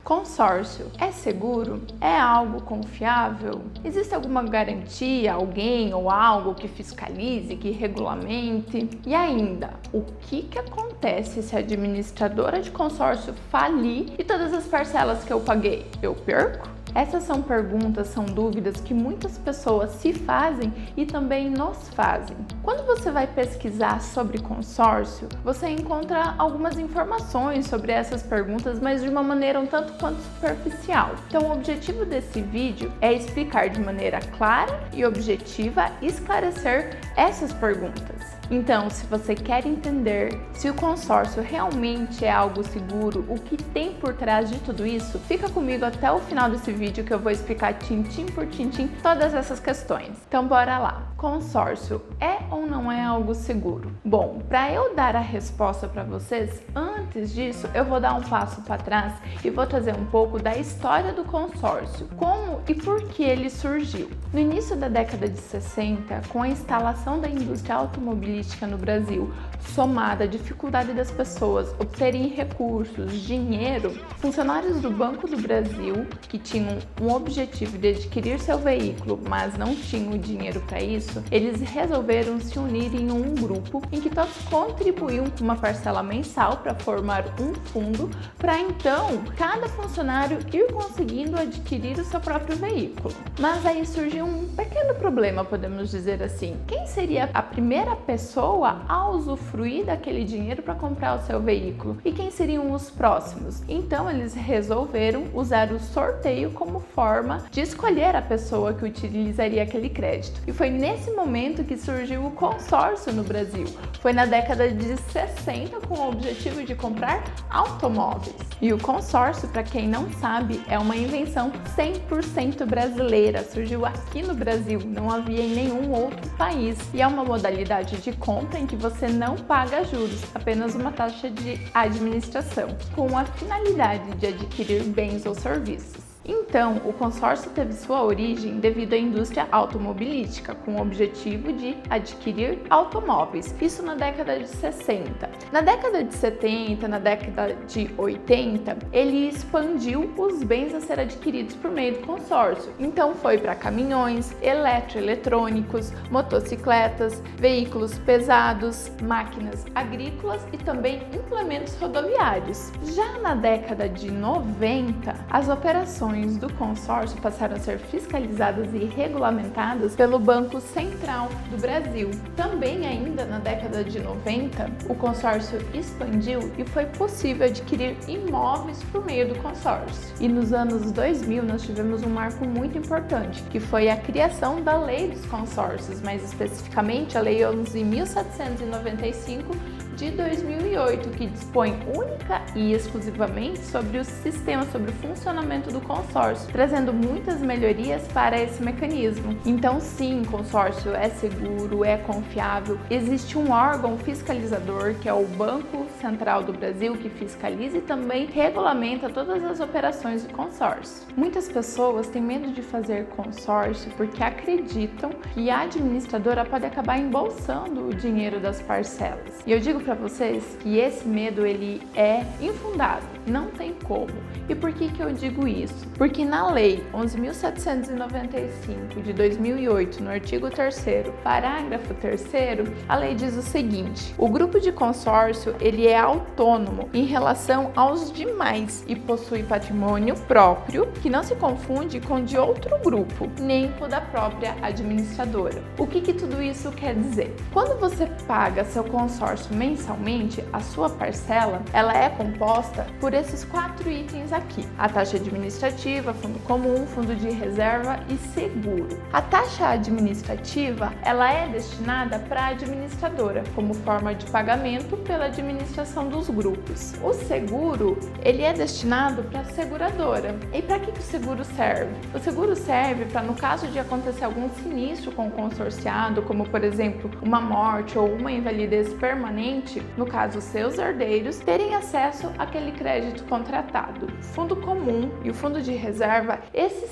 Consórcio é seguro? É algo confiável? Existe alguma garantia, alguém ou algo que fiscalize, que regulamente? E ainda, o que acontece se a administradora de consórcio falir e todas as parcelas que eu paguei, eu perco? Essas são perguntas, são dúvidas que muitas pessoas se fazem e também nos fazem. Quando você vai pesquisar sobre consórcio, você encontra algumas informações sobre essas perguntas, mas de uma maneira um tanto quanto superficial. Então, o objetivo desse vídeo é explicar de maneira clara e objetiva e esclarecer essas perguntas. Então, se você quer entender se o consórcio realmente é algo seguro, o que tem por trás de tudo isso, fica comigo até o final desse vídeo que eu vou explicar tintim por tintim todas essas questões. Então, bora lá! Consórcio é ou não é algo seguro? Bom, para eu dar a resposta para vocês, antes disso eu vou dar um passo para trás e vou trazer um pouco da história do consórcio, como e por que ele surgiu. No início da década de 60, com a instalação da indústria automobilística no Brasil, somada à dificuldade das pessoas obterem recursos, dinheiro, funcionários do Banco do Brasil, que tinham um objetivo de adquirir seu veículo, mas não tinham dinheiro para isso, eles resolveram se unir em um grupo em que todos contribuíam com uma parcela mensal para formar um fundo, para então cada funcionário ir conseguindo adquirir o seu próprio veículo. Mas aí surgiu um pequeno problema, podemos dizer assim. Quem seria a primeira pessoa a usufruir daquele dinheiro para comprar o seu veículo? E quem seriam os próximos? Então eles resolveram usar o sorteio como forma de escolher a pessoa que utilizaria aquele crédito. E foi nesse momento que surgiu o consórcio no Brasil. Foi na década de 60 com o objetivo de comprar automóveis. E o consórcio, para quem não sabe, é uma invenção 100% brasileira. Surgiu aqui no Brasil, não havia em nenhum outro país. E é uma modalidade de compra em que você não paga juros, apenas uma taxa de administração, com a finalidade de adquirir bens ou serviços. Então, o consórcio teve sua origem devido à indústria automobilística, com o objetivo de adquirir automóveis, isso na década de 60. Na década de 70, na década de 80, ele expandiu os bens a ser adquiridos por meio do consórcio. Então, foi para caminhões, eletroeletrônicos, motocicletas, veículos pesados, máquinas agrícolas e também implementos rodoviários. Já na década de 90, as operações do consórcio passaram a ser fiscalizadas e regulamentadas pelo Banco Central do Brasil. Também ainda na década de 90, o consórcio expandiu e foi possível adquirir imóveis por meio do consórcio. E nos anos 2000 nós tivemos um marco muito importante, que foi a criação da Lei dos Consórcios, mais especificamente a Lei 11.795 de 2008, que dispõe única e exclusivamente sobre o sistema, sobre o funcionamento do consórcio, trazendo muitas melhorias para esse mecanismo. Então sim, consórcio é seguro, é confiável, existe um órgão fiscalizador que é o Banco Central do Brasil, que fiscaliza e também regulamenta todas as operações do consórcio. Muitas pessoas têm medo de fazer consórcio porque acreditam que a administradora pode acabar embolsando o dinheiro das parcelas. E eu digo para vocês que esse medo ele é infundado, não tem como. E por que eu digo isso? Porque na Lei 11.795 de 2008, no artigo 3º, parágrafo 3º, a lei diz o seguinte: o grupo de consórcio ele é autônomo em relação aos demais e possui patrimônio próprio que não se confunde com o de outro grupo, nem com o da própria administradora. O que tudo isso quer dizer? Quando você paga seu consórcio mensalmente, a sua parcela, ela é composta por esses 4 itens aqui: a taxa administrativa, fundo comum, fundo de reserva e seguro. A taxa administrativa, ela é destinada para a administradora, como forma de pagamento pela administração dos grupos. O seguro, ele é destinado para a seguradora. E para que o seguro serve? O seguro serve para, no caso de acontecer algum sinistro com o consorciado, como por exemplo uma morte ou uma invalidez permanente, futuramente, no caso seus herdeiros, terem acesso àquele crédito contratado. O fundo comum e o fundo de reserva, esses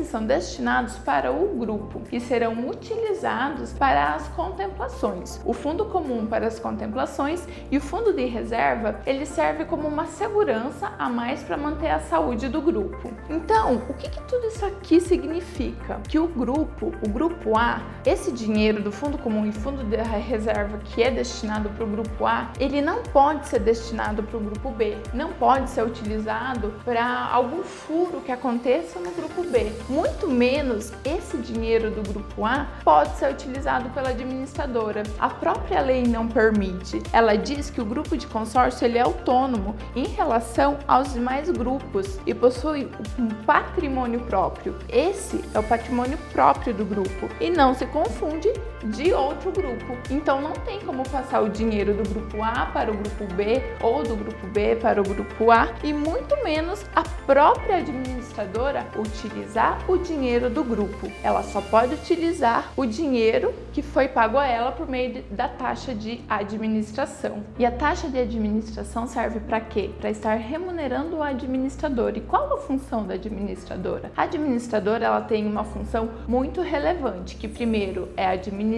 são destinados para o grupo e serão utilizados para as contemplações. O fundo comum para as contemplações e o fundo de reserva, ele serve como uma segurança a mais para manter a saúde do grupo. Então, o que tudo isso aqui significa? Que o grupo A, esse dinheiro do fundo comum e fundo de reserva que é destinado para o grupo A, ele não pode ser destinado para o grupo B, não pode ser utilizado para algum furo que aconteça no grupo B. Muito menos esse dinheiro do grupo A pode ser utilizado pela administradora. A própria lei não permite. Ela diz que o grupo de consórcio ele é autônomo em relação aos demais grupos e possui um patrimônio próprio. Esse é o patrimônio próprio do grupo e não se confunde de outro grupo. Então não tem como passar o dinheiro do grupo A para o grupo B ou do grupo B para o grupo A e muito menos a própria administradora utilizar o dinheiro do grupo. Ela só pode utilizar o dinheiro que foi pago a ela por meio da taxa de administração. E a taxa de administração serve para quê? Para estar remunerando o administrador. E qual a função da administradora? A administradora ela tem uma função muito relevante, que primeiro é administrar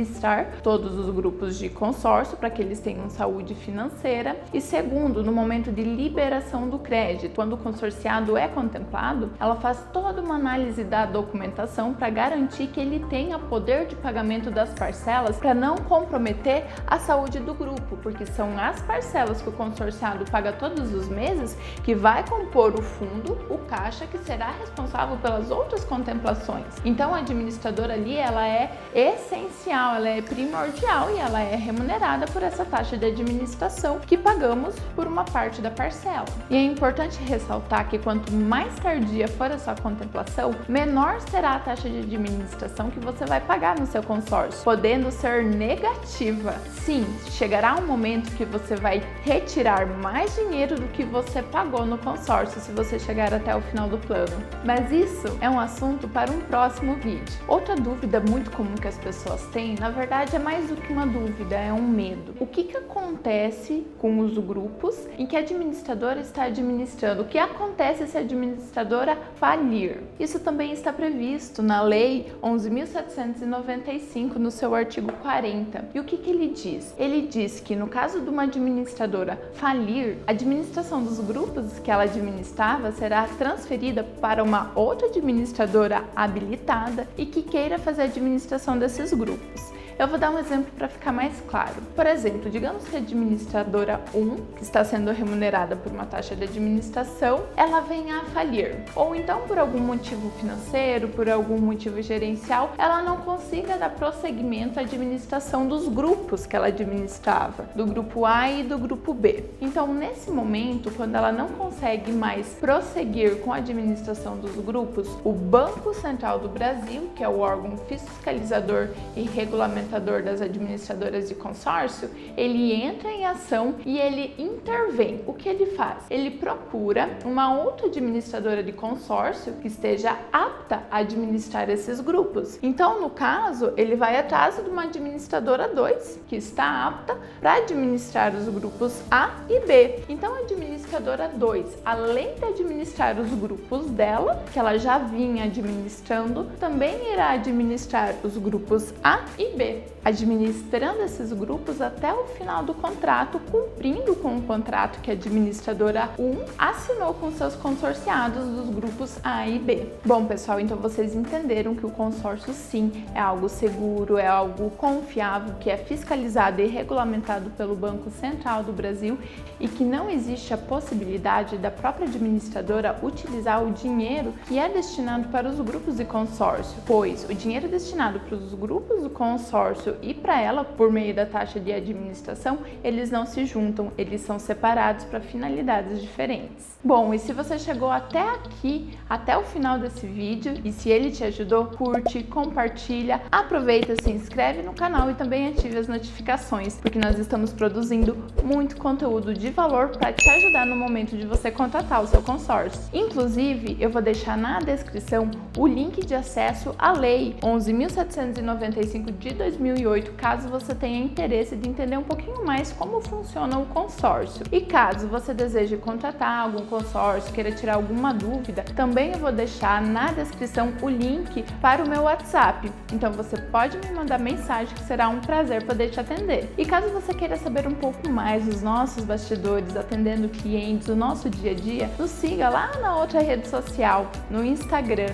todos os grupos de consórcio para que eles tenham saúde financeira e segundo, no momento de liberação do crédito, quando o consorciado é contemplado, ela faz toda uma análise da documentação para garantir que ele tenha poder de pagamento das parcelas para não comprometer a saúde do grupo, porque são as parcelas que o consorciado paga todos os meses que vai compor o fundo, o caixa, que será responsável pelas outras contemplações. Então a administradora ali, ela é essencial, ela é primordial e ela é remunerada por essa taxa de administração que pagamos por uma parte da parcela. E é importante ressaltar que quanto mais tardia for a sua contemplação, menor será a taxa de administração que você vai pagar no seu consórcio, podendo ser negativa. Sim, chegará um momento que você vai retirar mais dinheiro do que você pagou no consórcio se você chegar até o final do plano. Mas isso é um assunto para um próximo vídeo. Outra dúvida muito comum que as pessoas têm, na verdade é mais do que uma dúvida, é um medo. O que acontece com os grupos em que a administradora está administrando? O que acontece se a administradora falir? Isso também está previsto na Lei 11.795, no seu artigo 40. E o que ele diz? Ele diz que no caso de uma administradora falir, a administração dos grupos que ela administrava será transferida para uma outra administradora habilitada e que queira fazer a administração desses grupos. Eu vou dar um exemplo para ficar mais claro. Por exemplo, digamos que a administradora 1, que está sendo remunerada por uma taxa de administração, ela venha a falir. Ou então, por algum motivo financeiro, por algum motivo gerencial, ela não consiga dar prosseguimento à administração dos grupos que ela administrava, do grupo A e do grupo B. Então, nesse momento, quando ela não consegue mais prosseguir com a administração dos grupos, o Banco Central do Brasil, que é o órgão fiscalizador e regulamentador das administradoras de consórcio, ele entra em ação e ele intervém. O que ele faz? Ele procura uma outra administradora de consórcio que esteja apta a administrar esses grupos. Então, no caso, ele vai atrás de uma administradora 2 que está apta para administrar os grupos A e B. Então, a administradora 2, além de administrar os grupos dela, que ela já vinha administrando, também irá administrar os grupos A e B, administrando esses grupos até o final do contrato, cumprindo com o contrato que a administradora 1 assinou com seus consorciados dos grupos A e B. Bom, pessoal, então vocês entenderam que o consórcio sim é algo seguro, é algo confiável, que é fiscalizado e regulamentado pelo Banco Central do Brasil e que não existe a possibilidade da própria administradora utilizar o dinheiro que é destinado para os grupos de consórcio, pois o dinheiro destinado para os grupos do consórcio e para ela, por meio da taxa de administração, eles não se juntam, eles são separados para finalidades diferentes. Bom, e se você chegou até aqui, até o final desse vídeo, e se ele te ajudou, curte, compartilha, aproveita, se inscreve no canal e também ative as notificações, porque nós estamos produzindo muito conteúdo de valor para te ajudar no momento de você contratar o seu consórcio. Inclusive, eu vou deixar na descrição o link de acesso à Lei 11.795 de 2020 2008, caso você tenha interesse de entender um pouquinho mais como funciona o consórcio. E caso você deseje contratar algum consórcio, queira tirar alguma dúvida, também eu vou deixar na descrição o link para o meu WhatsApp. Então você pode me mandar mensagem que será um prazer poder te atender. E caso você queira saber um pouco mais dos nossos bastidores, atendendo clientes, o nosso dia a dia, nos siga lá na outra rede social, no Instagram,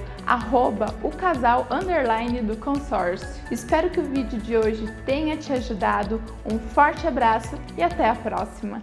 @ocasal_do consórcio. Espero que o vídeo de hoje tenha te ajudado. Um forte abraço e até a próxima!